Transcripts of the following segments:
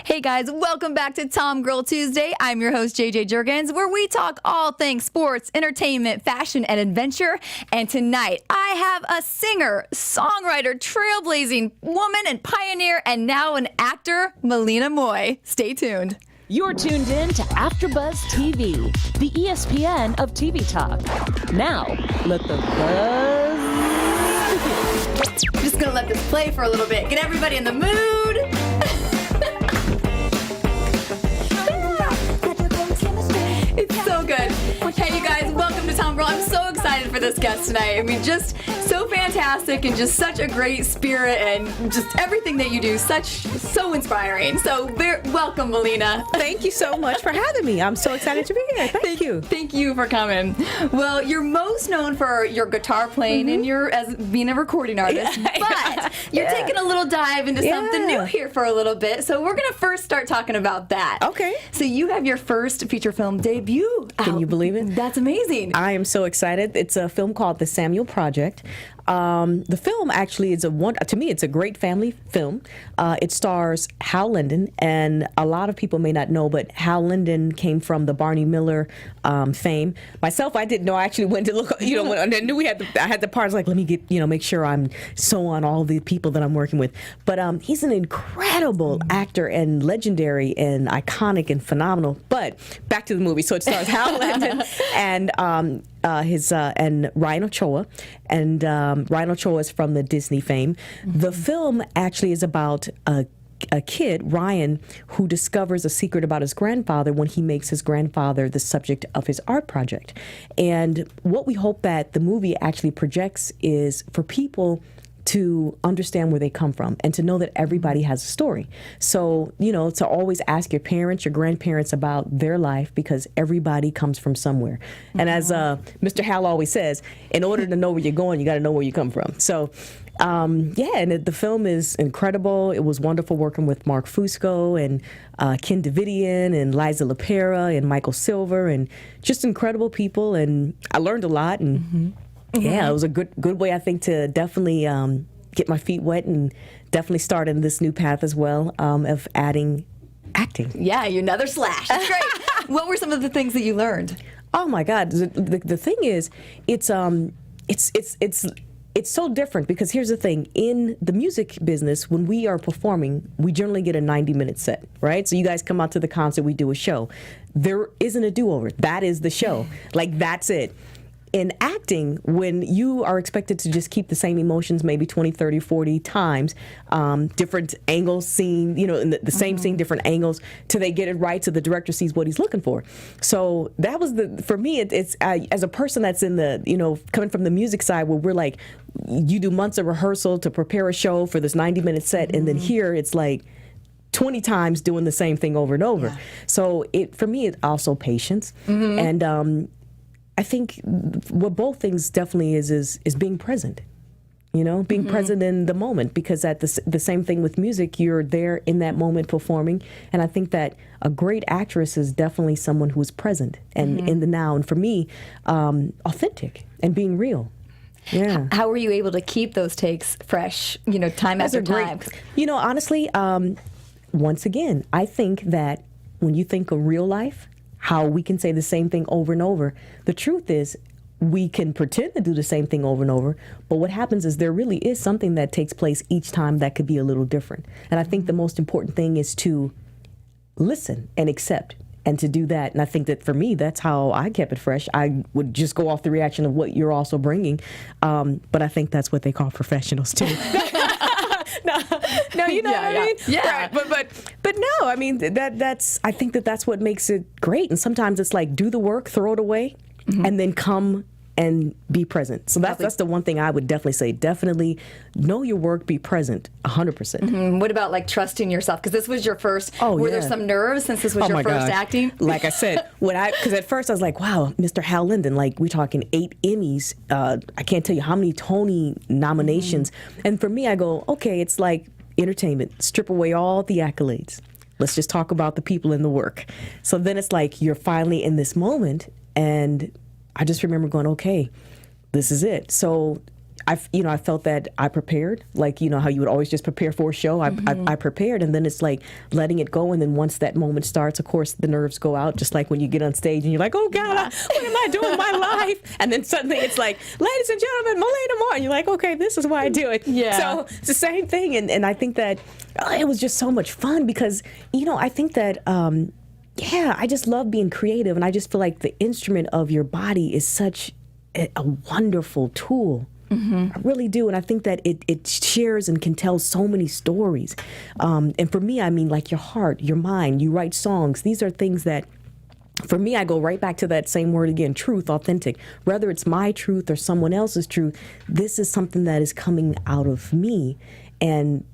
Hey guys, welcome back to TomGirl Tuesday. I'm your host, JJ Jurgens, where we talk all things sports, entertainment, fashion, and adventure. And tonight, I have a singer, songwriter, trailblazing woman and pioneer, and now an actor, Malina Moye. Stay tuned. You're tuned in to AfterBuzz TV, the ESPN of TV talk. Now, let the buzz begin. I'm just gonna let this play for a little bit. Get everybody in the mood. It's so good. Hey, you guys, welcome to TomGirl. I'm so excited for this guest tonight. I mean, just so fantastic and just such a great spirit and just everything that you do, so inspiring. So, welcome, Malina. Thank you so much for having me. I'm so excited to be here. Thank you. Thank you for coming. Well, you're most known for your guitar playing and you're as being a recording artist, but you're taking a little dive into something new here for a little bit. So we're going to first start talking about that. Okay. So you have your first feature film debut. Can you believe it? That's amazing. I am so excited. It's a film called The Samuel Project. The film actually is to me, it's a great family film. It stars Hal Linden, and a lot of people may not know, but Hal Linden came from the Barney Miller fame. Myself, I didn't know. I actually went to look, when I knew I had the parts, like, let me get, make sure I'm so on all the people that I'm working with. But he's an incredible actor and legendary and iconic and phenomenal. But back to the movie. So it stars Hal Linden and and Ryan Ochoa, and Ryan Ochoa is from the Disney fame. Mm-hmm. The film actually is about a kid, Ryan, who discovers a secret about his grandfather when he makes his grandfather the subject of his art project. And what we hope that the movie actually projects is for people to understand where they come from and to know that everybody has a story. So, to always ask your parents, your grandparents about their life, because everybody comes from somewhere. Mm-hmm. And as Mr. Hal always says, in order to know where you're going, you got to know where you come from. So, and the film is incredible. It was wonderful working with Mark Fusco and Ken Davidian and Liza LaPera and Michael Silver and just incredible people. And I learned a lot. And it was a good way, I think, to definitely get my feet wet and definitely start in this new path as well of adding acting. Yeah, you're another Slash. That's great. What were some of the things that you learned? Oh my God, the thing is, it's so different because here's the thing. In the music business, when we are performing, we generally get a 90-minute set, right? So you guys come out to the concert, we do a show. There isn't a do-over. That is the show. Like, that's it. In acting, when you are expected to just keep the same emotions maybe 20, 30, 40 times, different angles seen, in the same scene, different angles, till they get it right so the director sees what he's looking for. So that was for me, it's as a person that's in the, coming from the music side where we're like, you do months of rehearsal to prepare a show for this 90-minute set, and then here it's like 20 times doing the same thing over and over. Yeah. So for me, it's also patience. Mm-hmm. And I think what both things definitely is being present, being present in the moment, because at the same thing with music, you're there in that moment performing. And I think that a great actress is definitely someone who is present and in the now. And for me, authentic and being real. Yeah. How were you able to keep those takes fresh, time after time? Honestly, once again, I think that when you think of real life, how we can say the same thing over and over. The truth is, we can pretend to do the same thing over and over, but what happens is there really is something that takes place each time that could be a little different. And I think the most important thing is to listen and accept and to do that. And I think that for me, that's how I kept it fresh. I would just go off the reaction of what you're also bringing. But I think that's what they call professionals too. No, what I mean? Yeah. Right. But no, I mean, I think that's what makes it great. And sometimes it's like, do the work, throw it away, and then come and be present. So that's the one thing I would definitely say. Definitely know your work, be present, 100%. Mm-hmm. What about trusting yourself? Because this was your first. Were there some nerves since this was your first acting? Like I said, because at first I was like, wow, Mr. Hal Linden, we're talking 8 Emmys. I can't tell you how many Tony nominations. And for me, I go, okay, it's like entertainment. Strip away all the accolades. Let's just talk about the people in the work. So then it's like you're finally in this moment, and I just remember going, okay, this is it. So I felt that I prepared, like, how you would always just prepare for a show. I prepared, and then it's like letting it go. And then once that moment starts, of course, the nerves go out, just like when you get on stage and you're like, oh God, what am I doing with my life? And then suddenly it's like, ladies and gentlemen, Malina Moye. And you're like, okay, this is why I do it. Yeah. So it's the same thing. And I think that it was just so much fun because, I think that, I just love being creative. And I just feel like the instrument of your body is such a wonderful tool. I really do. And I think that it shares and can tell so many stories. And for me, I mean, like your heart, your mind, you write songs. These are things that, for me, I go right back to that same word again, truth, authentic. Whether it's my truth or someone else's truth, this is something that is coming out of me. And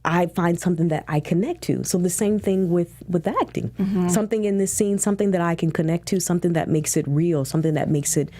I find something that I connect to. So the same thing with acting. Something in this scene, something that I can connect to, something that makes it real, something that makes it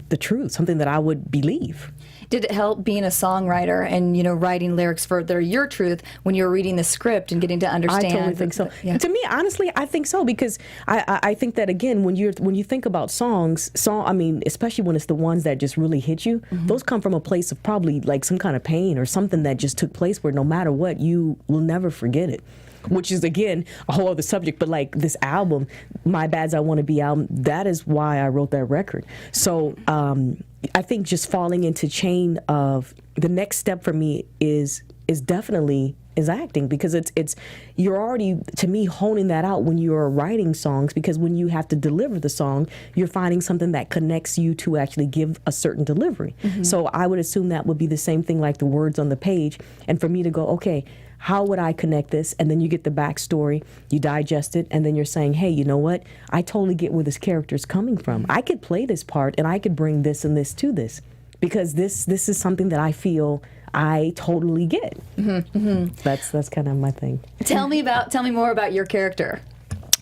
the truth, something that I would believe. Did it help being a songwriter and writing lyrics for that are your truth when you're reading the script and getting to understand? I totally think so. Yeah. To me, honestly, I think so because I think that again, when you think about songs, I mean, especially when it's the ones that just really hit you, those come from a place of probably like some kind of pain or something that just took place where no matter what, you will never forget it. Which is, again, a whole other subject. But like this album, My Bad's I Want to Be album, that is why I wrote that record. So I think just falling into chain of the next step for me is definitely acting because it's you're already, to me, honing that out when you're writing songs because when you have to deliver the song, you're finding something that connects you to actually give a certain delivery. So I would assume that would be the same thing like the words on the page. And for me to go, okay, how would I connect this? And then you get the backstory, you digest it, and then you're saying, hey, you know what? I totally get where this character is coming from. I could play this part, and I could bring this and this to this, because this is something that I feel I totally get. That's kind of my thing. Tell me more about your character.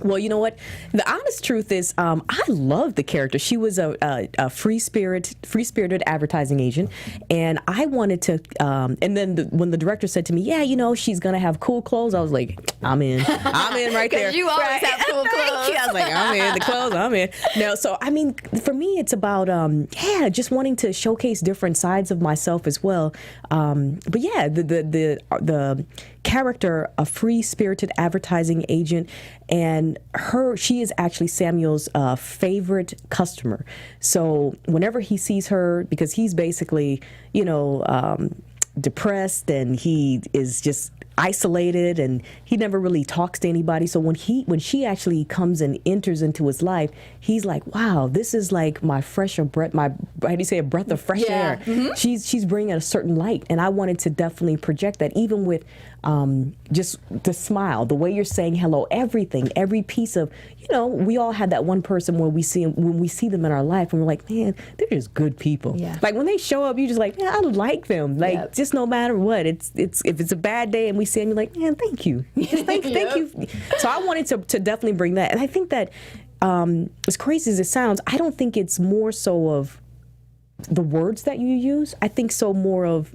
Well, you know what? The honest truth is, I love the character. She was a free-spirited advertising agent, and I wanted to. And then when the director said to me, "Yeah, she's gonna have cool clothes," I was like, "I'm in. I'm in right there." Because you always have cool clothes. I was like, "I'm in the clothes. I'm in." No, so I mean, for me, it's about just wanting to showcase different sides of myself as well. But yeah, the character, a free-spirited advertising agent, and she is actually Samuel's favorite customer. So whenever he sees her, because he's basically, depressed and he is just isolated and he never really talks to anybody. So when she actually comes and enters into his life, he's like, wow, this is like my fresher breath, how do you say, a breath of fresh air. She's bringing a certain light, and I wanted to definitely project that, even with just the smile, the way you're saying hello, everything, every piece of, we all had that one person when we see them in our life and we're like, man, they're just good people. Yeah. Like when they show up, you're just like, man, I like them. Like just no matter what, it's if it's a bad day and we see them, you're like, man, thank you. Just thank you. So I wanted to definitely bring that. And I think that as crazy as it sounds, I don't think it's more so of the words that you use. I think so more of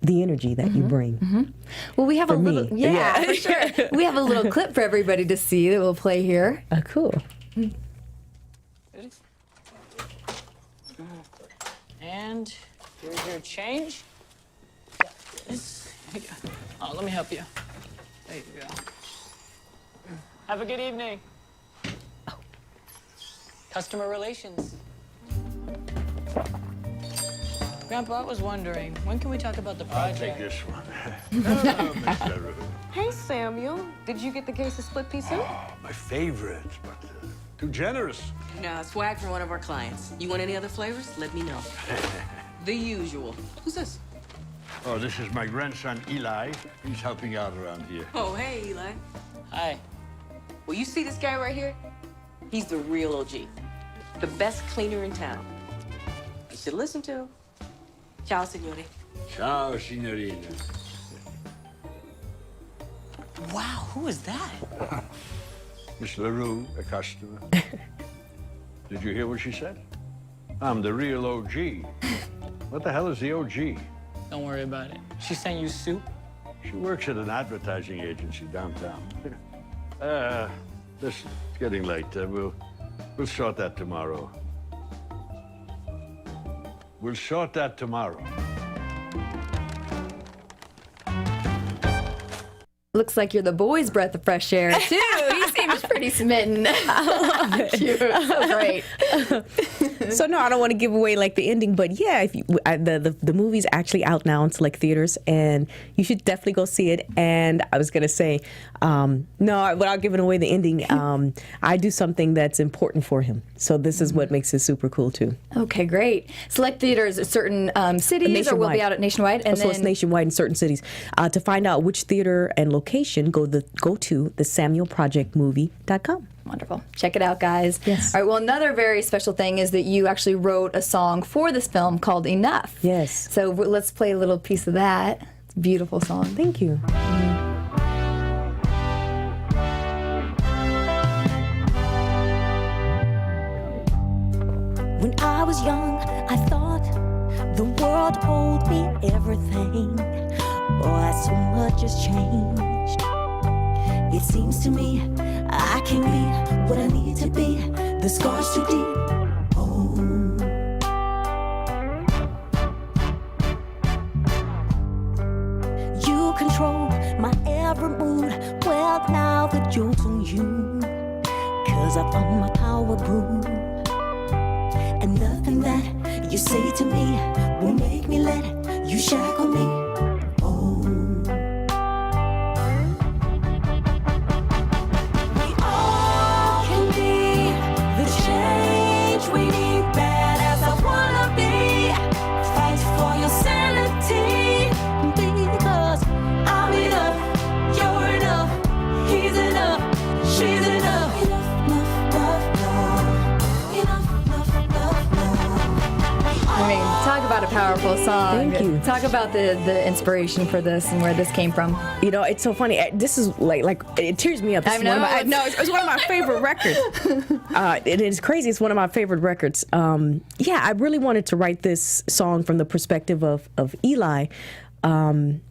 the energy that you bring. Well, we have for a little, me. Yeah. for sure. We have a little clip for everybody to see that we'll play here. Oh, cool. And here's your change. Oh, let me help you. There you go. Have a good evening. Customer relations. Grandpa, I was wondering, when can we talk about the project? I'll take this one. Hello, Mr. Rue. Hey, Samuel. Did you get the case of split pea soup? Oh, my favorite, but too generous. No, swag for one of our clients. You want any other flavors? Let me know. The usual. Who's this? Oh, this is my grandson, Eli. He's helping out around here. Oh, hey, Eli. Hi. Well, you see this guy right here? He's the real OG. The best cleaner in town. You should listen to him. Ciao, signore. Ciao, signorina. Wow, who is that? Miss LaRue, a customer. Did you hear what she said? I'm the real OG. What the hell is the OG? Don't worry about it. She sent you soup? She works at an advertising agency downtown. Listen, it's getting late. We'll sort that tomorrow. We'll sort that tomorrow. Looks like you're the boy's breath of fresh air, too. He seems pretty smitten. I love it. Cute. So great. So, no, I don't want to give away, like, the ending, but yeah, if you, the movie's actually out now in select theaters, and you should definitely go see it. And I was going to say, no, without giving away the ending, I do something that's important for him. So this is what makes it super cool, too. Okay, great. Select theaters at certain cities, or we'll be out at nationwide? And so it's nationwide in certain cities. To find out which theater and location, go to the SamuelProjectMovie.com. Wonderful. Check it out, guys. Yes. All right, well, another very special thing is that you actually wrote a song for this film called Enough. Yes. So let's play a little piece of that. It's a beautiful song. Thank you. When I was young, I thought the world owed me everything. Boy, so much has changed. It seems to me I can be what I need to be. The scars too deep. Oh. You control my every mood. Well, now the joke's on you. 'Cause I found my power grew. And nothing that you say to me will make me let you shackle me. A powerful song. Thank you. Talk about the inspiration for this and where this came from. You know, it's so funny. This is like it tears me up. This I is know. It's one of my favorite records. It is crazy. It's one of my favorite records. Yeah, I really wanted to write this song from the perspective of Eli. And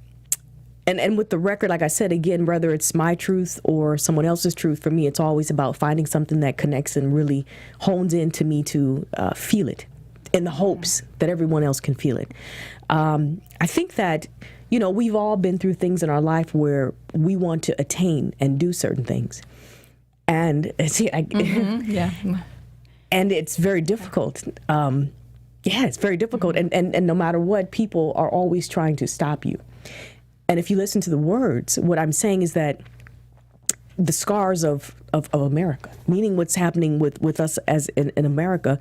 with the record, like I said, again, whether it's my truth or someone else's truth, for me, it's always about finding something that connects and really hones into me to feel it, in the hopes that everyone else can feel it. I think that, you know, we've all been through things in our life where we want to attain and do certain things. And see, and it's very difficult. It's very difficult. And no matter what, people are always trying to stop you. And if you listen to the words, what I'm saying is that the scars of America, meaning what's happening with us as in America,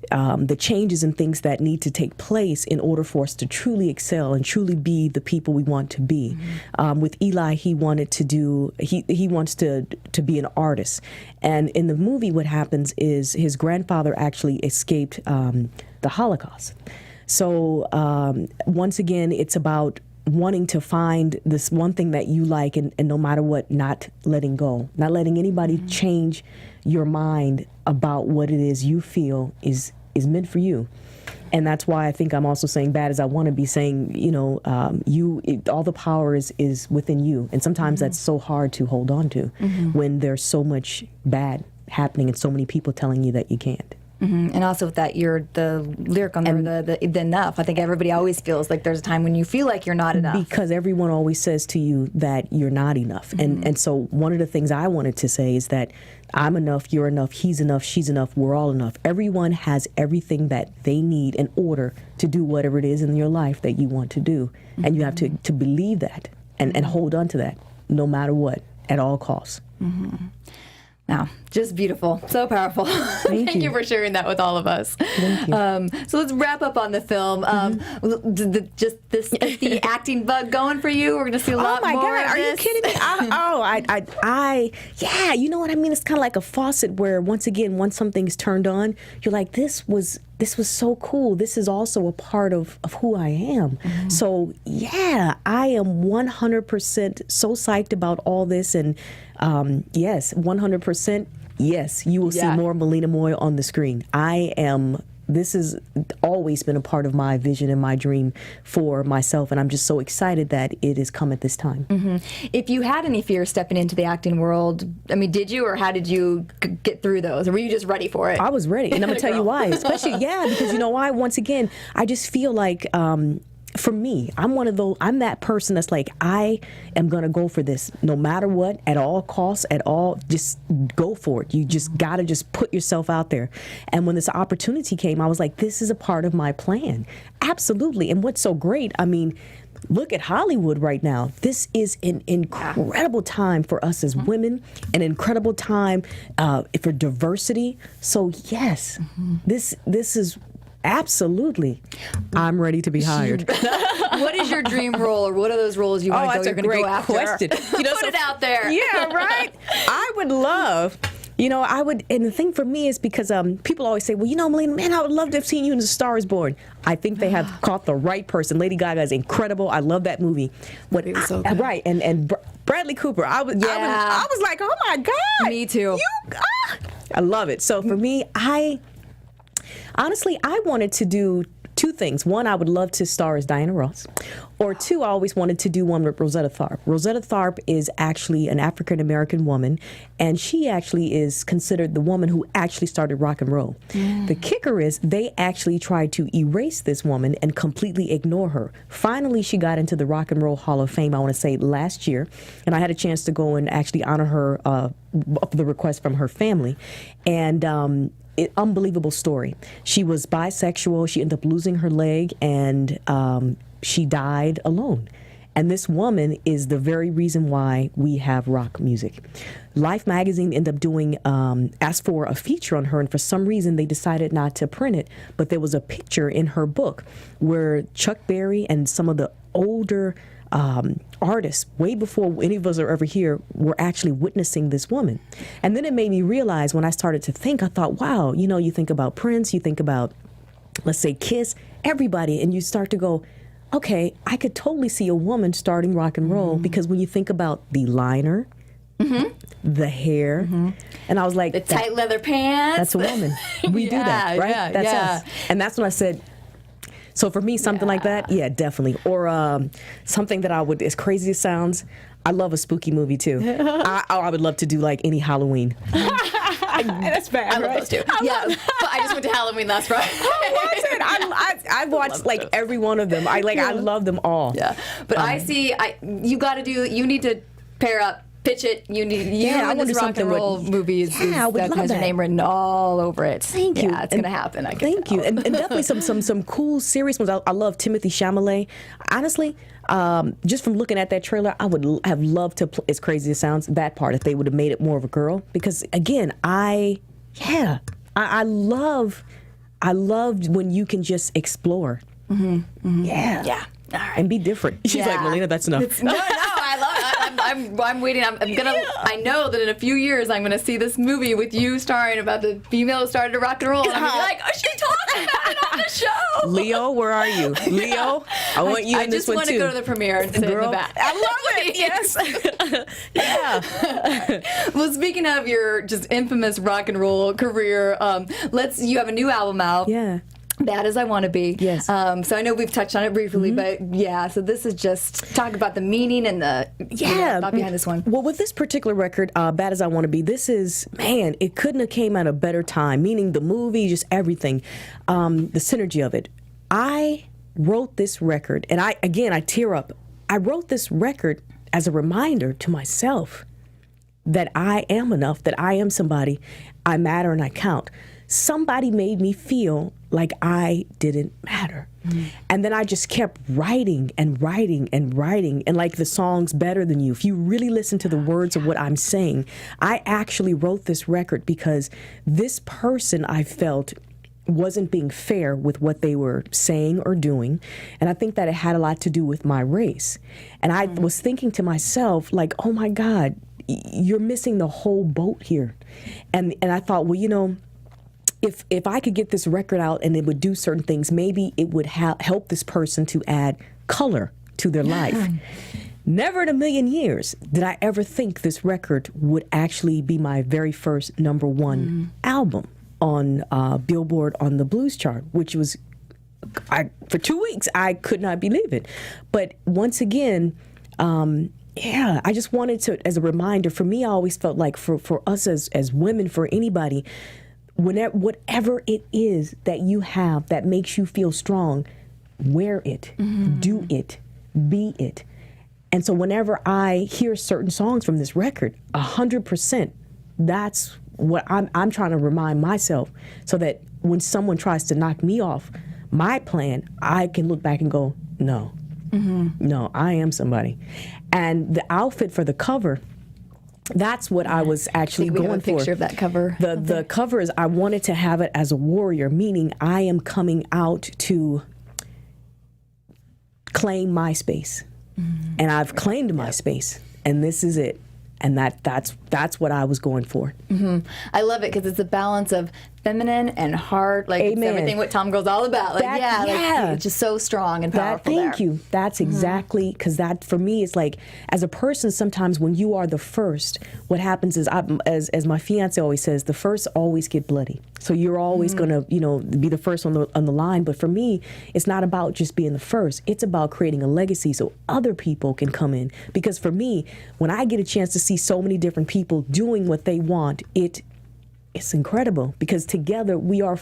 the changes and things that need to take place in order for us to truly excel and truly be the people we want to be. With Eli, he wanted to do, he wants to be an artist. And in the movie, what happens is his grandfather actually escaped the Holocaust. So once again, it's about wanting to find this one thing that you like, and no matter what, not letting go, not letting anybody change your mind about what it is you feel is meant for you. And that's why I think I'm also saying bad as I want to be, saying, you know, all the power is within you. And sometimes that's so hard to hold on to when there's so much bad happening and so many people telling you that you can't. And also with that, you're the lyric on the enough. I think everybody always feels like there's a time when you feel like you're not enough. Because everyone always says to you that you're not enough. And so one of the things I wanted to say is that I'm enough, you're enough, he's enough, she's enough, we're all enough. Everyone has everything that they need in order to do whatever it is in your life that you want to do. And you have to believe that and hold on to that no matter what, at all costs. Wow, just beautiful. So powerful. Thank you for sharing that with all of us. Thank you. So let's wrap up on the film. Is the acting bug going for you? We're going to see a lot more. Oh my God, of are you this. kidding me? Yeah, you know what I mean? It's kind of like a faucet where once something's turned on, you're like, this was so cool. This is also a part of who I am. So yeah, I am 100% so psyched about all this. And yes, 100%. Yes, you will see more Malina Moye on the screen. I am this has always been a part of my vision and my dream for myself, and I'm just so excited that it has come at this time. If you had any fear stepping into the acting world, I mean, did you, or how did you get through those? Or were you just ready for it? I was ready, and I'm gonna tell you why. Especially, because you know why? Once again, I just feel like, for me, I'm that person that's like, I am gonna go for this no matter what, at all costs, just go for it. You just gotta just put yourself out there. And when this opportunity came, I was like, this is a part of my plan. Absolutely. And what's so great, I mean, look at Hollywood right now. This is an incredible time for us as women, an incredible time for diversity. So yes, this is absolutely. I'm ready to be hired. What is your dream role, or what are those roles you want to go? You're going to go after. Question. Put it out there. Yeah, right. I would love. And the thing for me is because people always say, well, Malina, man, I would love to have seen you in A Star Is Born. I think they have caught the right person. Lady Gaga is incredible. I love that movie. It was so good. Right, and Bradley Cooper. I was like, oh my God. Me too. I love it. So for me, honestly, I wanted to do two things. One, I would love to star as Diana Ross. Or two, I always wanted to do one with Rosetta Tharpe. Rosetta Tharpe is actually an African-American woman, and she actually is considered the woman who actually started rock and roll. The kicker is they actually tried to erase this woman and completely ignore her. Finally, she got into the Rock and Roll Hall of Fame, I want to say, last year, and I had a chance to go and actually honor her, the request from her family. And unbelievable story. She was bisexual. She ended up losing her leg, and she died alone. And this woman is the very reason why we have rock music. Life magazine ended up doing, asked for a feature on her, and for some reason they decided not to print it. But there was a picture in her book where Chuck Berry and some of the older artists, way before any of us are ever here, were actually witnessing this woman. And then it made me realize, when I started to think, I thought, wow, you think about Prince, you think about, let's say, Kiss, everybody, and you start to go, okay, I could totally see a woman starting rock and roll, because when you think about the liner, the hair, and I was like, the tight leather pants. That's a woman. We do that, right? That's us. And that's when I said, so for me, something like that, yeah, definitely. Or something that I would, as crazy as it sounds, I love a spooky movie too. I would love to do like any Halloween. That's bad, I love those too. But I just went to Halloween last Friday. I watched like every one of them. I love them all. Yeah, but you need to pair up. Pitch it. You and this rock and roll movies. Yeah, I would love has that. your name written all over it. Thank you. Yeah, it's gonna happen. Thank you. And definitely some cool, serious ones. I love Timothée Chalamet. Honestly, just from looking at that trailer, I would have loved to, as crazy as it sounds, that part, if they would have made it more of a girl. Because again, I love when you can just explore. Yeah. All right. And be different. She's like, Malina, that's enough. No, I love it. I'm waiting. I know that in a few years I'm gonna see this movie with you starring about the female who started to rock and roll, and I'm gonna be like, oh, she talking about it on the show. Leo, where are you? Leo, I want you in this one too. I just want to go to the premiere and sit in the back. I love it. Yes. Yeah. Well, speaking of your just infamous rock and roll career, you have a new album out. Yeah. Bad As I Want to Be. Yes. So I know we've touched on it briefly, but so this is just talk about the meaning and the thought behind this one. Well, with this particular record, Bad As I Want to Be, this is, man, it couldn't have came at a better time, meaning the movie, just everything, the synergy of it. I wrote this record, and I tear up. I wrote this record as a reminder to myself that I am enough, that I am somebody, I matter and I count. Somebody made me feel like I didn't matter. And then I just kept writing and writing and writing. And like the song's Better Than You, if you really listen to the words of what I'm saying, I actually wrote this record because this person I felt wasn't being fair with what they were saying or doing. And I think that it had a lot to do with my race. And I was thinking to myself, like, oh my God, you're missing the whole boat here. And I thought, well, if I could get this record out and it would do certain things, maybe it would help this person to add color to their life. Never in a million years did I ever think this record would actually be my very first #1 album. on Billboard on the blues chart, which was, for 2 weeks, I could not believe it. But once again, I just wanted to, as a reminder, for me, I always felt like for us as women, for anybody, whatever it is that you have that makes you feel strong, wear it, do it, be it. And so whenever I hear certain songs from this record, 100%, that's what I'm trying to remind myself, so that when someone tries to knock me off my plan, I can look back and go, no, no, I am somebody. And the outfit for the cover, that's what I was actually we going have a picture for. of that cover. The cover is, I wanted to have it as a warrior, meaning I am coming out to claim my space. And I've claimed my space, and this is it. And that's what I was going for. I love it because it's a balance of feminine and hard, like it's Amen. everything what TomGirl's all about. Like, Yeah. it's just so strong and powerful. Thank you. That's exactly, because that for me is like, as a person, sometimes when you are the first, what happens is, as my fiance always says, the first always get bloody. So you're always gonna, be the first on the line. But for me, it's not about just being the first. It's about creating a legacy so other people can come in. Because for me, when I get a chance to see so many different people doing what they want, it's incredible, because together we're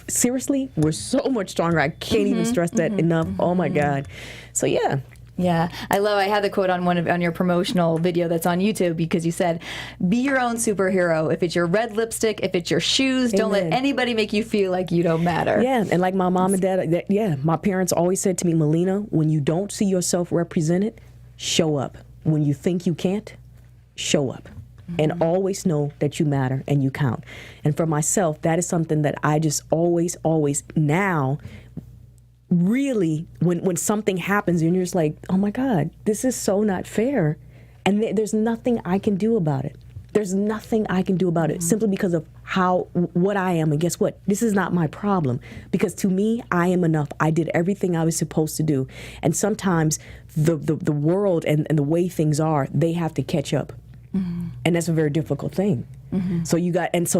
so much stronger. I can't even stress that enough. Oh my God. So yeah. Yeah, I had the quote on your promotional video that's on YouTube, because you said, be your own superhero. If it's your red lipstick, if it's your shoes, don't let Amen. anybody make you feel like you don't matter. Yeah, and like my mom and dad, my parents always said to me, Malina, when you don't see yourself represented, show up. When you think you can't, show up. And always know that you matter and you count. And for myself, that is something that I just always now, really, when something happens and you're just like, oh my God, this is so not fair. And there's nothing I can do about it. There's nothing I can do about it, simply because of what I am. And guess what? This is not my problem, because to me, I am enough. I did everything I was supposed to do. And sometimes the world and the way things are, they have to catch up. And that's a very difficult thing. So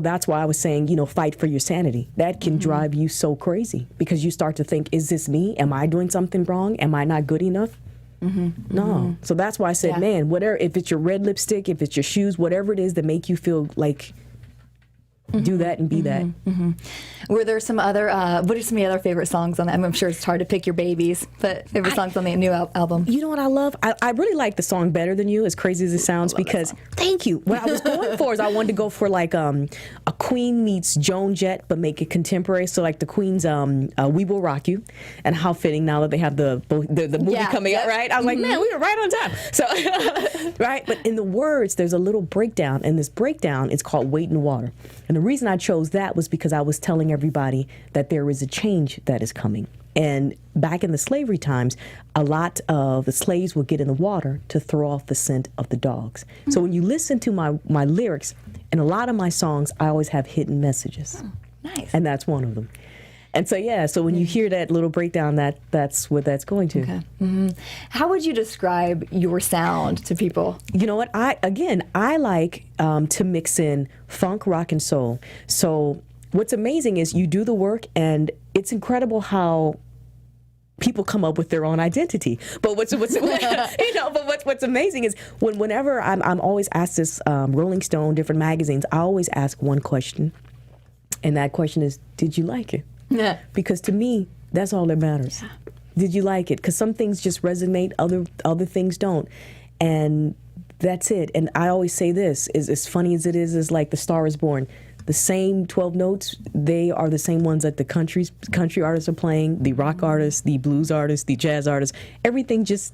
that's why I was saying, fight for your sanity. That can drive you so crazy, because you start to think, is this me? Am I doing something wrong? Am I not good enough? No. So that's why I said, man, whatever, if it's your red lipstick, if it's your shoes, whatever it is that make you feel like, do that and be that. Were there some other, what are some of your other favorite songs on that? I'm sure it's hard to pick your babies, but favorite songs on the new album? You know what I love? I really like the song Better Than You, as crazy as it sounds, because, thank you. What I was going for is I wanted to go for like a Queen meets Joan Jett, but make it contemporary. So like the Queen's We Will Rock You, and how fitting now that they have the movie coming up, right? I was like, man, we were right on time. So, right? But in the words, there's a little breakdown, and this breakdown is called Weight in Water. And the reason I chose that was because I was telling everybody that there is a change that is coming. And back in the slavery times, a lot of the slaves would get in the water to throw off the scent of the dogs. So when you listen to my lyrics, in a lot of my songs, I always have hidden messages. Nice. And that's one of them. And so, so when you hear that little breakdown, that's what that's going to. Okay. How would you describe your sound to people? You know what? I like to mix in funk, rock, and soul. So what's amazing is you do the work, and it's incredible how people come up with their own identity. But what's amazing is whenever I'm always asked this, Rolling Stone, different magazines, I always ask one question, and that question is, did you like it? Yeah. Because to me, that's all that matters. Did you like it? Because some things just resonate, other things don't. And that's it. And I always say this, is as funny as it is like The Star is Born. The same 12 notes, they are the same ones that the country artists are playing, the rock artists, the blues artists, the jazz artists. Everything just,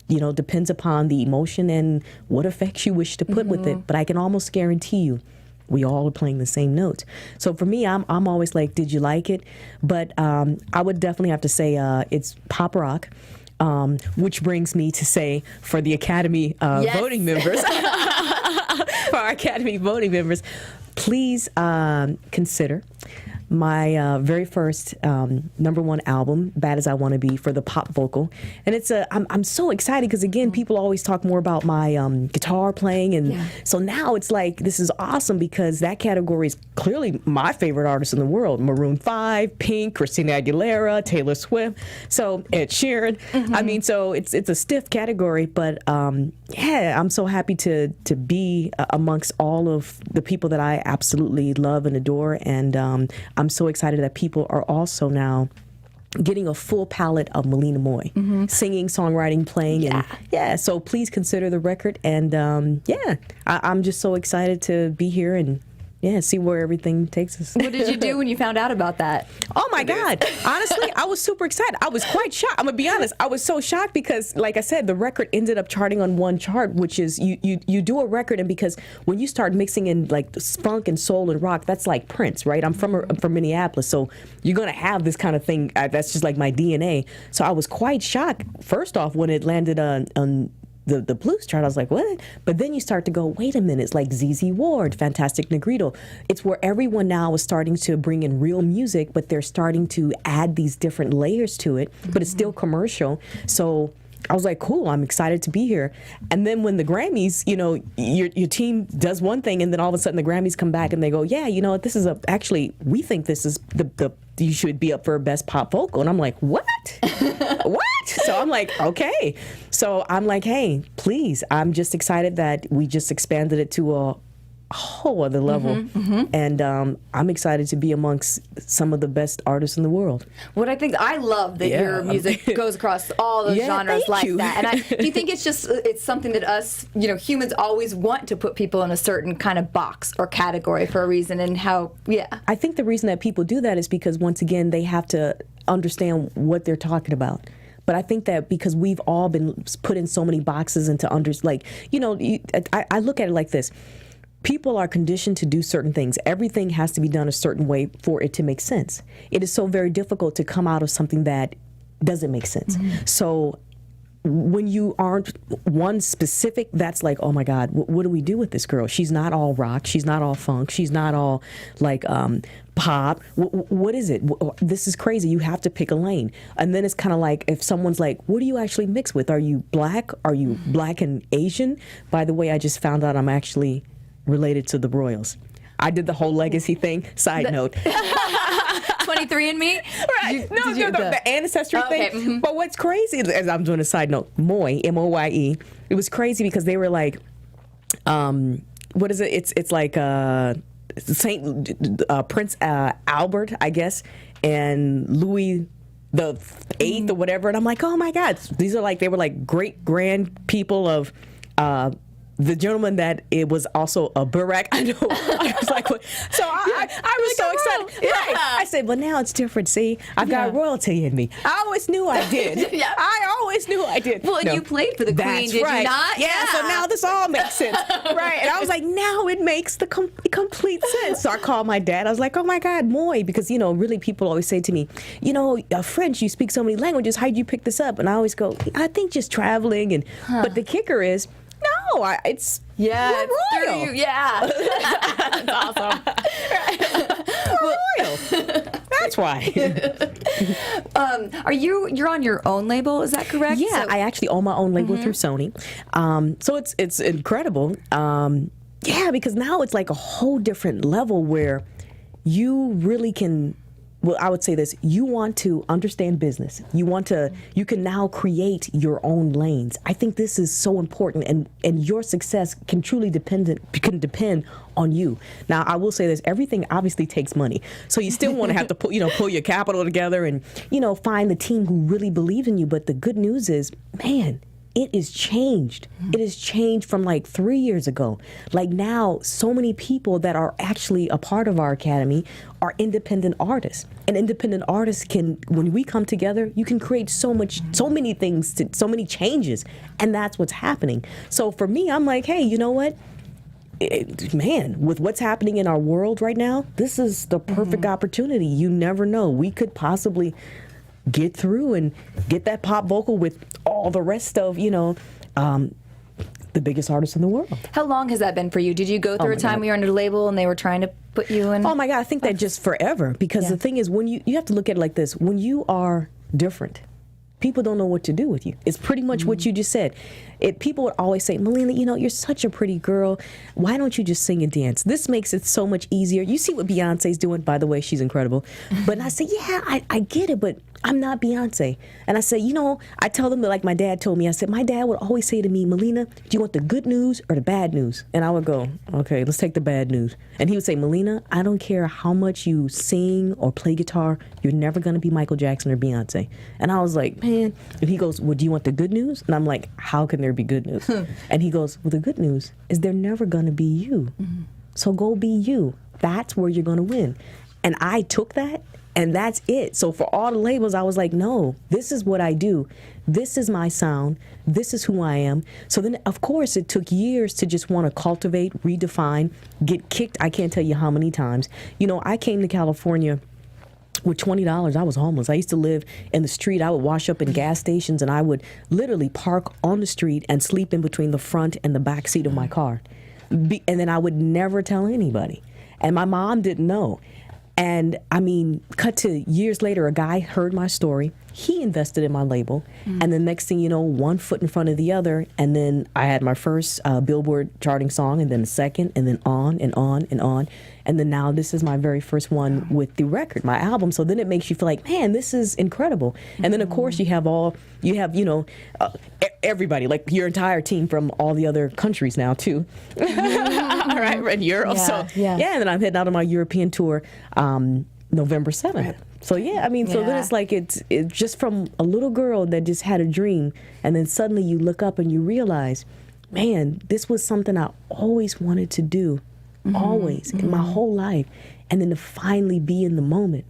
depends upon the emotion and what effects you wish to put with it. But I can almost guarantee you, we all are playing the same notes. So for me, I'm always like, did you like it? But I would definitely have to say it's pop rock, which brings me to say, for the Academy voting members, for our Academy voting members, please consider my very first #1 album, Bad As I Want to Be, for the pop vocal. And I'm so excited because, again, people always talk more about my guitar playing. And so now it's like, this is awesome because that category is clearly my favorite artist in the world. Maroon 5, Pink, Christina Aguilera, Taylor Swift, so Ed Sheeran. I mean, so it's a stiff category, but yeah, I'm so happy to be amongst all of the people that I absolutely love and adore. And I'm so excited that people are also now getting a full palette of Malina Moye, singing, songwriting, playing. And yeah, so please consider the record. And I'm just so excited to be here and see where everything takes us. What did you do when you found out about that? Oh my God. Honestly, I was super excited. I was quite shocked. I'm gonna be honest. I was so shocked because, like I said, the record ended up charting on one chart, which is you do a record, and because when you start mixing in like funk and soul and rock, that's like Prince, right? I'm from Minneapolis, so you're gonna have this kind of thing. That's just like my DNA. So I was quite shocked, first off, when it landed on the blues chart. I was like, what? But then you start to go, wait a minute, it's like ZZ Ward, Fantastic Negrito. It's where everyone now is starting to bring in real music, but they're starting to add these different layers to it, but it's still commercial. So I was like, cool, I'm excited to be here. And then when the Grammys, your team does one thing, and then all of a sudden the Grammys come back and they go, yeah, you know what, this is actually, we think this is you should be up for Best Pop Vocal. And I'm like, what? What? So I'm like, okay. So I'm like, hey, please, I'm just excited that we just expanded it to a whole other level. And I'm excited to be amongst some of the best artists in the world. What I love that your music goes across all those genres like that. And do you think it's something that us, humans always want to put people in a certain kind of box or category for a reason, and how, I think the reason that people do that is because, once again, they have to understand what they're talking about. But I think that because we've all been put in so many boxes and to I look at it like this. People are conditioned to do certain things. Everything has to be done a certain way for it to make sense. It is so very difficult to come out of something that doesn't make sense. So when you aren't one specific, that's like, oh my God, what do we do with this girl? She's not all rock. She's not all funk. She's not all like pop. What is it? This is crazy. You have to pick a lane. And then it's kind of like, if someone's like, what do you actually mix with? Are you black? Are you black and Asian? By the way, I just found out I'm actually related to the Royals. I did the whole legacy thing. Side note. 23andMe? Right. The ancestry thing. But what's crazy, as I'm doing a side note, Moye, M-O-Y-E, it was crazy because they were like, what is it? It's like Prince Albert, I guess, and Louis the 8th or whatever. And I'm like, oh my God, they were like great grand people of the gentleman that it was also a Barack. I know. I was like, what? So I was so excited. Yeah. Right. I said, but now it's different. See, I've got royalty in me. I always knew I did. I always knew I did. Well, and you played for the Queen, did you not? Yeah. So now this all makes sense. Right. And I was like, now it makes the complete sense. So I called my dad. I was like, oh my God, Moye, because really people always say to me, French, you speak so many languages. How'd you pick this up? And I always go, I think just traveling. And but the kicker is, no, it's royal. Through you. Yeah. That's awesome. Royal. That's why. You're on your own label, is that correct? Yeah, I actually own my own label through Sony. So it's incredible. Because now it's like a whole different level where you really can. Well, I would say this: you want to understand business. You can now create your own lanes. I think this is so important, and your success can truly depend on you. Now, I will say this: everything obviously takes money, so you still want to have to pull your capital together and find the team who really believes in you. But the good news is, man, it is changed. It has changed from like 3 years ago. Like now, so many people that are actually a part of our academy are independent artists. And independent artists when we come together, you can create so many things, so many changes. And that's what's happening. So for me, I'm like, hey, you know what? Man, with what's happening in our world right now, this is the perfect opportunity. You never know. We could possibly get through and get that pop vocal with all the rest of, the biggest artist in the world. How long has that been for you? Did you go through my a time God. where you were under a label and they were trying to put you in? Oh my God, I think that just forever, because the thing is, when you have to look at it like this, when you are different, people don't know what to do with you. It's pretty much what you just said. People would always say, Malina, you know, you're such a pretty girl. Why don't you just sing and dance? This makes it so much easier. You see what Beyonce's doing. By the way, she's incredible. But I say, yeah, I get it, but I'm not Beyonce. And I say, you know, I tell them, like my dad told me, I said, my dad would always say to me, Malina, do you want the good news or the bad news? And I would go, okay, let's take the bad news. And he would say, Malina, I don't care how much you sing or play guitar, you're never going to be Michael Jackson or Beyonce. And I was like, man. And he goes, well, do you want the good news? And I'm like, how can there be good news? And he goes, well, the good news is they're never going to be you. So go be you. That's where you're going to win. And I took that. And that's it. So for all the labels, I was like, no, this is what I do. This is my sound. This is who I am. So then, of course, it took years to just want to cultivate, redefine, get kicked. I can't tell you how many times. You know, I came to California with $20. I was homeless. I used to live in the street. I would wash up in gas stations, and I would literally park on the street and sleep in between the front and the back seat of my car. And then I would never tell anybody. And my mom didn't know. And I mean, cut to years later, a guy heard my story. He invested in my label. And the next thing you know, one foot in front of the other. And then I had my first Billboard charting song, and then a second, and then on and on and on. And then now this is my very first one with the record, my album. So then it makes you feel like, man, this is incredible. And then, of course, you have, you know, everybody, like your entire team from all the other countries now, too. All right, in Europe. Yeah. And then I'm heading out on my European tour November 7th. Right. So, yeah, I mean, so then it's like it's just from a little girl that just had a dream, and then suddenly you look up and you realize, man, this was something I always wanted to do, always, in my whole life. And then to finally be in the moment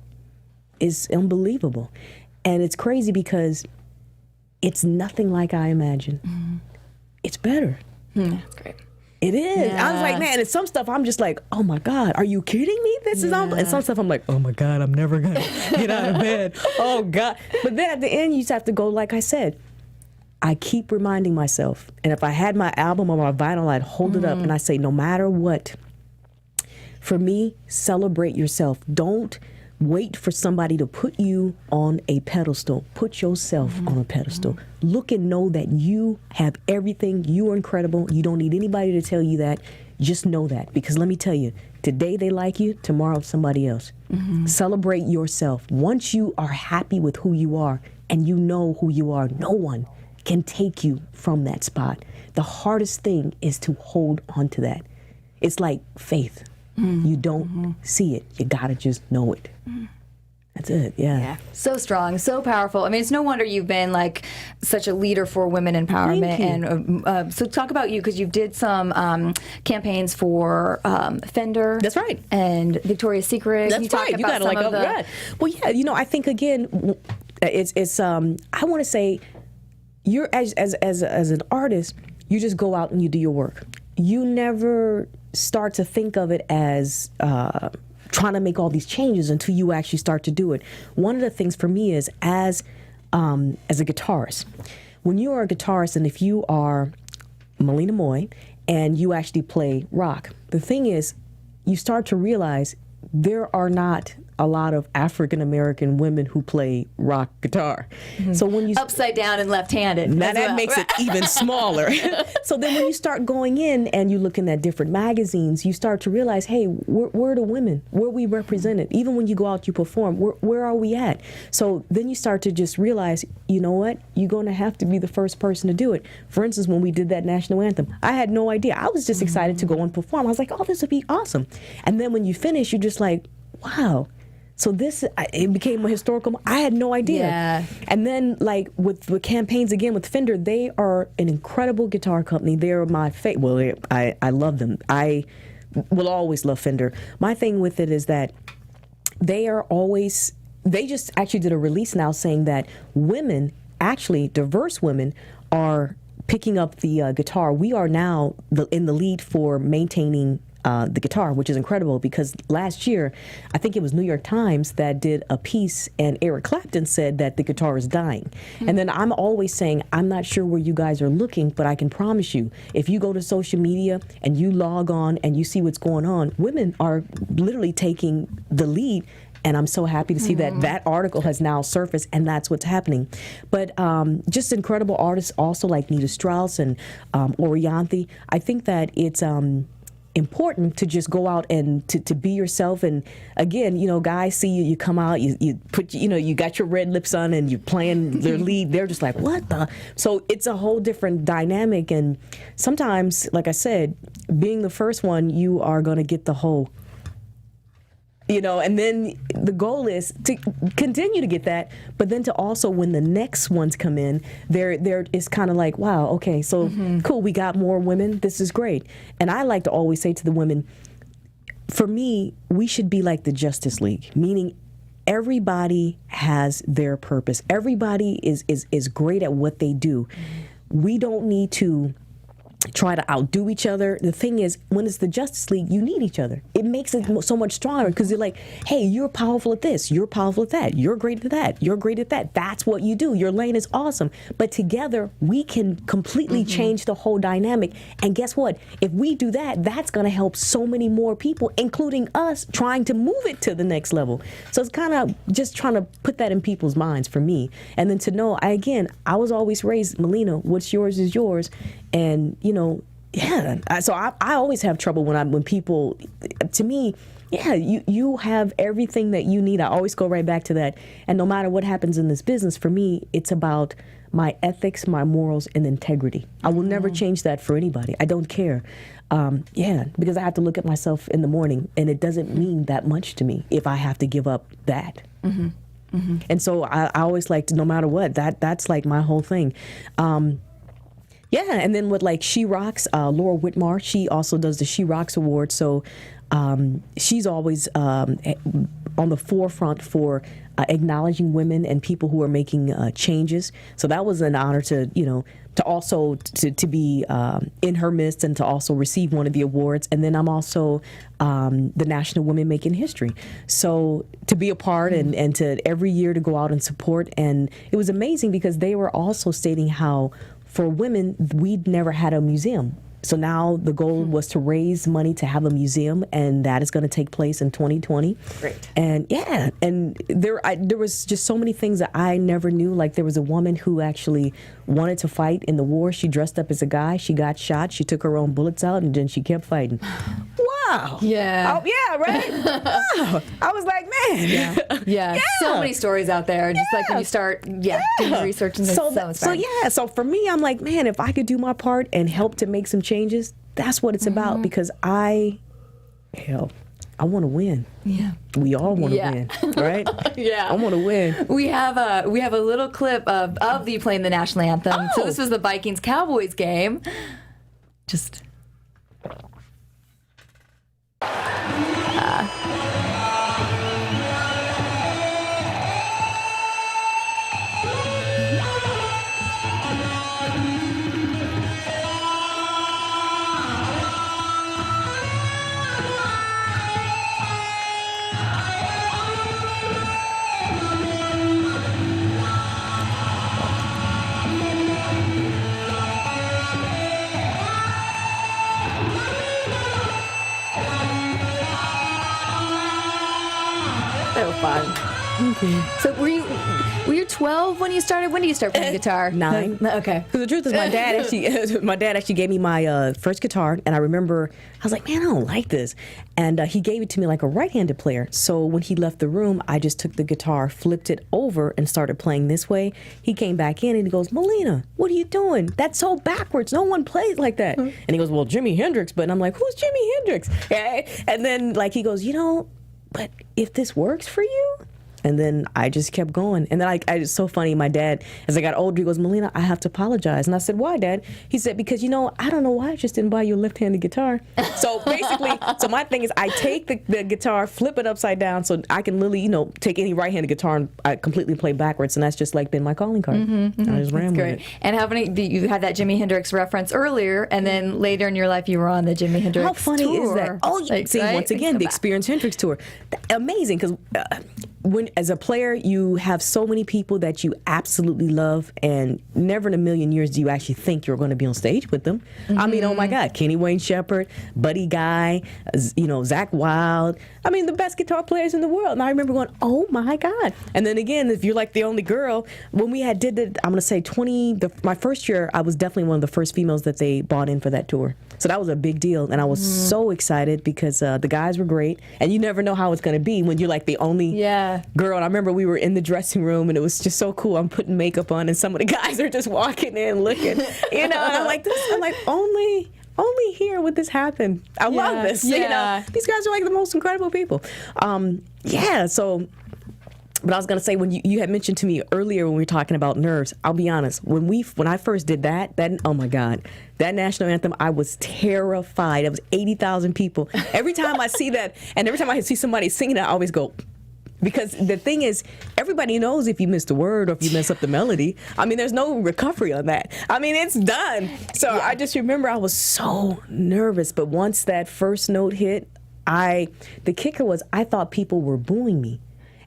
is unbelievable. And it's crazy because it's nothing like I imagined. It's better. That's great. It is. Yeah. I was like, man, and some stuff I'm just like, oh my God, are you kidding me? This is unbelievable. And some stuff I'm like, oh my God, I'm never going to get out of bed. Oh God. But then at the end, you just have to go, like I said, I keep reminding myself. And if I had my album or my vinyl, I'd hold it up and I say, no matter what, for me, celebrate yourself. Don't wait for somebody to put you on a pedestal. Put yourself on a pedestal. Look and know that you have everything. You are incredible. You don't need anybody to tell you that. Just know that. Because let me tell you, today they like you, tomorrow somebody else. Celebrate yourself. Once you are happy with who you are and you know who you are, no one can take you from that spot. The hardest thing is to hold on to that. It's like faith. You don't see it. You gotta just know it. That's it. Yeah. So strong, so powerful. I mean, it's no wonder you've been like such a leader for women empowerment. Thank you. And so talk about you, because you did some campaigns for Fender. That's right. And Victoria's Secret. Can That's you talk right. You about gotta like, some of the- right. Well, yeah. You know, I think again, it's. I want to say, you're as an artist, you just go out and you do your work. You never start to think of it as trying to make all these changes until you actually start to do it. One of the things for me is as a guitarist, when you are a guitarist, and if you are Malina Moye and you actually play rock, the thing is, you start to realize there are not a lot of African-American women who play rock guitar. So when you upside down and left-handed. now as that well. makes it even smaller. So then when you start going in and you're looking at different magazines, you start to realize, hey, where are the women? Where are we represented? Even when you go out, you perform, where are we at? So then you start to just realize, you know what? You're going to have to be the first person to do it. For instance, when we did that national anthem, I had no idea. I was just excited to go and perform. I was like, oh, this would be awesome. And then when you finish, you're just like, wow. So it became a historical. I had no idea. Yeah. And then, like with campaigns again with Fender, they are an incredible guitar company. They're my favorite. Well, I love them. I will always love Fender. My thing with it is that they just actually did a release now saying that women, actually diverse women, are picking up the guitar. We are now in the lead for maintaining the guitar, which is incredible because last year, I think it was New York Times that did a piece, and Eric Clapton said that the guitar is dying. And then I'm always saying, I'm not sure where you guys are looking, but I can promise you, if you go to social media and you log on and you see what's going on, women are literally taking the lead. And I'm so happy to see that article has now surfaced, and that's what's happening. But just incredible artists also like Nita Strauss and Orianthi. I think that it's important to just go out and to be yourself. And again, you know, guys see you come out, you put, you know, you got your red lips on and you're playing their lead. They're just like, what the? So it's a whole different dynamic. And sometimes, like I said, being the first one, you are going to get the whole, you know, and then the goal is to continue to get that, but then to also, when the next ones come in, there is kind of like, wow, okay, so cool, we got more women, this is great. And I like to always say to the women, for me, we should be like the Justice League, meaning everybody has their purpose. Everybody is great at what they do. We don't need to try to outdo each other. The thing is, when it's the Justice League, you need each other. It makes it so much stronger because you're like, hey, you're powerful at this, you're powerful at that, you're great at that, you're great at that. That's what you do. Your lane is awesome. But together, we can completely change the whole dynamic. And guess what? If we do that, that's going to help so many more people, including us, trying to move it to the next level. So it's kind of just trying to put that in people's minds for me. And then to know, I was always raised, Malina, what's yours is yours. And, you know, yeah, so I always have trouble when people, to me, yeah, you have everything that you need. I always go right back to that. And no matter what happens in this business, for me, it's about my ethics, my morals, and integrity. I will never change that for anybody. I don't care. Because I have to look at myself in the morning, and it doesn't mean that much to me if I have to give up that. And so I always like to, no matter what, that's like my whole thing. And then with like She Rocks, Laura Whitmar, she also does the She Rocks Award. So she's always on the forefront for acknowledging women and people who are making changes. So that was an honor to, you know, to also to be in her midst and to also receive one of the awards. And then I'm also the National Women Making History. So to be a part and to every year to go out and support. And it was amazing because they were also stating how for women, we'd never had a museum. So now the goal was to raise money to have a museum, and that is going to take place in 2020. Great. And there was just so many things that I never knew. Like there was a woman who actually wanted to fight in the war. She dressed up as a guy. She got shot. She took her own bullets out, and then she kept fighting. Wow. Yeah. Oh, yeah, right? Wow. I was like, man. Yeah. So many stories out there. Just like when you start doing the research and so inspiring. So for me, I'm like, man, if I could do my part and help to make some changes, that's what it's about, because I want to win. Yeah. We all want to win, right? Yeah. I want to win. We have a little clip of you playing the national anthem. So this was the Vikings Cowboys game. Just so fun. So were you 12 when you started? When did you start playing guitar? 9. Okay. Because the truth is, my dad actually gave me my first guitar, and I remember I was like, man, I don't like this, and he gave it to me like a right-handed player. So when he left the room, I just took the guitar, flipped it over, and started playing this way. He came back in and he goes, Malina, what are you doing? That's so backwards. No one plays like that. And he goes, well, Jimi Hendrix. But I'm like, who's Jimi Hendrix? And then like he goes, you know, but if this works for you, And then I just kept going. And then it's so funny. My dad, as I got older, he goes, Malina, I have to apologize. And I said, why, Dad? He said, because, I don't know why I just didn't buy you a left-handed guitar. So basically, my thing is I take the guitar, flip it upside down so I can literally, take any right-handed guitar and I completely play backwards. And that's just like been my calling card. I just ran with it. And you had that Jimi Hendrix reference earlier, and then later in your life you were on the Jimi Hendrix tour. How funny is that? Oh, yeah. See, right? once again, the Experience Hendrix tour. Amazing, because as a player, you have so many people that you absolutely love, and never in a million years do you actually think you're going to be on stage with them. I mean, oh my God, Kenny Wayne Shepherd, Buddy Guy, Zach Wilde. I mean, the best guitar players in the world. And I remember going, oh my God. And then again, if you're like the only girl, when we did it, I'm going to say my first year, I was definitely one of the first females that they brought in for that tour. So that was a big deal, and I was so excited because the guys were great, and you never know how it's going to be when you're like the only girl. And I remember we were in the dressing room, and it was just so cool. I'm putting makeup on, and some of the guys are just walking in, looking, and I'm like, only here would this happen. I love this. These guys are like the most incredible people. So. But I was going to say, when you had mentioned to me earlier when we were talking about nerves, I'll be honest, when I first did that, oh my God, that national anthem, I was terrified. It was 80,000 people. Every time I see that, and every time I see somebody singing it, I always go, because the thing is, everybody knows if you missed a word or if you mess up the melody. I mean, there's no recovery on that. I mean, it's done. So I just remember I was so nervous. But once that first note hit, the kicker was I thought people were booing me.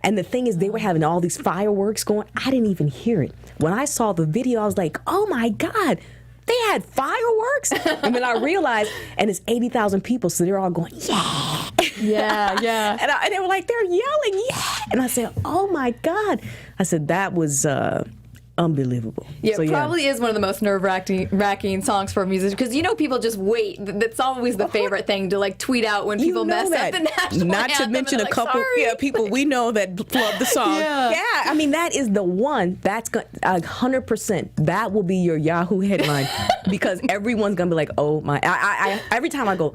And the thing is, they were having all these fireworks going. I didn't even hear it. When I saw the video, I was like, oh my God, they had fireworks? And then I realized, and it's 80,000 people, so they're all going, yeah. Yeah. And they were like, they're yelling, yeah. And I said, oh my God. I said, that was unbelievable. Yeah, it probably is one of the most nerve-wracking songs for a musician, because people just wait. That's always the favorite thing to tweet out when people mess up the national Not anthem. to mention a couple people we know that love the song. Yeah, I mean, that is the one that's 100%. That will be your Yahoo headline because everyone's gonna be like, oh my. I every time I go,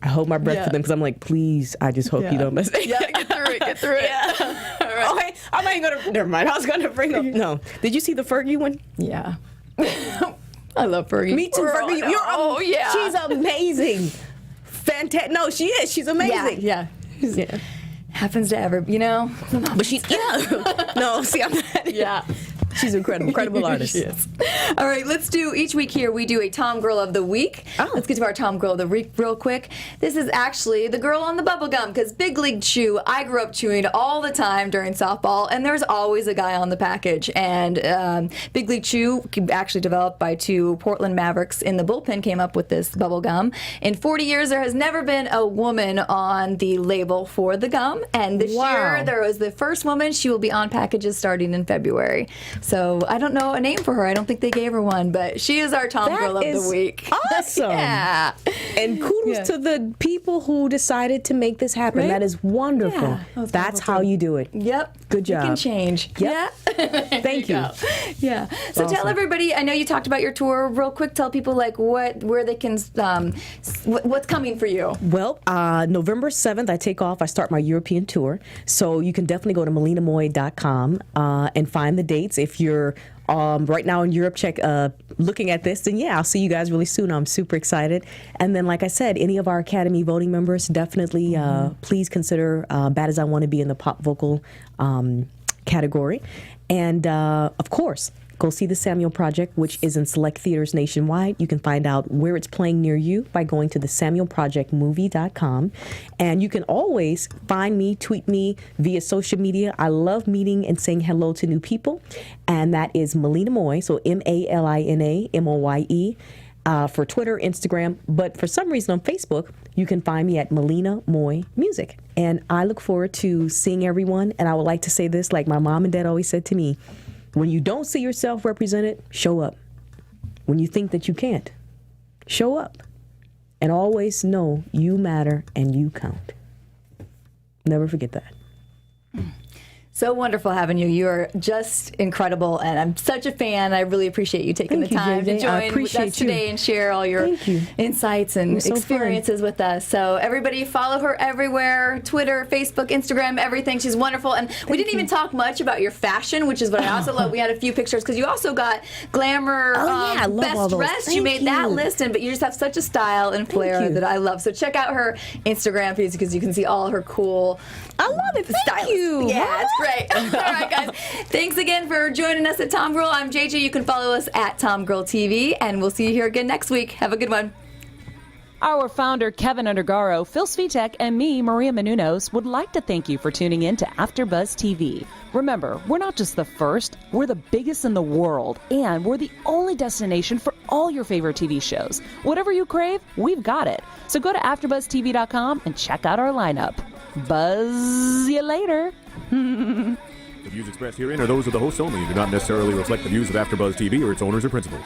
I hold my breath for them because I'm like, please, I just hope you don't mess it. Yeah, get through it. Yeah. Okay, I'm not even gonna. Never mind. I was gonna bring up. No, did you see the Fergie one? Yeah. I love Fergie. Me too, Fergie. Yeah. She's amazing. Fantastic. No, she is. She's amazing. Yeah. Happens to But she's No, see, I'm not. Yeah. She's an incredible artist. She is. All right, let's do, each week here, we do a Tom Girl of the Week. Oh. Let's get to our Tom Girl of the Week real quick. This is actually the girl on the bubble gum, because Big League Chew, I grew up chewing all the time during softball, and there's always a guy on the package. And Big League Chew, actually developed by two Portland Mavericks in the bullpen, came up with this bubble gum. In 40 years, there has never been a woman on the label for the gum, and this year there was the first woman. She will be on packages starting in February. So I don't know a name for her. I don't think they gave her one, but she is our Tom Girl of the Week. Awesome. Yeah. And kudos to the people who decided to make this happen. Right? That is wonderful. Yeah, that's how you do it. Yep. Good job. You can change. Yep. Yeah. Thank you. Yeah. So tell everybody, I know you talked about your tour real quick. Tell people where they can, what's coming for you. Well, November 7th, I take off. I start my European tour. So you can definitely go to malinamoye.com and find the dates. If you're right now in Europe, looking at this, then I'll see you guys really soon. I'm super excited. And then, like I said, any of our Academy voting members, definitely please consider Bad As I Want to Be in the pop vocal category. And of course, go see the Samuel Project, which is in select theaters nationwide. You can find out where it's playing near you by going to the SamuelProjectMovie.com. And you can always find me, tweet me via social media. I love meeting and saying hello to new people. And that is Malina Moye, so MALINA MOYE, for Twitter, Instagram. But for some reason on Facebook, you can find me at Malina Moye Music. And I look forward to seeing everyone. And I would like to say this, like my mom and dad always said to me, when you don't see yourself represented, show up. When you think that you can't, show up. And always know you matter and you count. Never forget that. So wonderful having you. You are just incredible, and I'm such a fan. I really appreciate you taking Thank the you, time JJ. to I join with appreciate us you. today and share all your Thank you. insights and was so fun. experiences with us. So everybody follow her everywhere, Twitter, Facebook, Instagram, everything. She's wonderful. And we didn't even talk much about your fashion, which is what I also love. We had a few pictures because you also got Glamour Oh, yeah, I love all Best those. Dressed. You Thank made that you. list, but you just have such a style and flair you. that I love. So check out her Instagram page because you can see all her cool I love it. Thank styles. you. Yeah, it's great. All right, guys. Thanks again for joining us at TomGirl. I'm JJ. You can follow us at TomGirl TV, and we'll see you here again next week. Have a good one. Our founder, Kevin Undergaro, Phil Svitek, and me, Maria Menounos, would like to thank you for tuning in to AfterBuzz TV. Remember, we're not just the first, we're the biggest in the world, and we're the only destination for all your favorite TV shows. Whatever you crave, we've got it. So go to AfterBuzzTV.com and check out our lineup. Buzz you later. The views expressed herein are those of the hosts only and do not necessarily reflect the views of AfterBuzz TV or its owners or principals.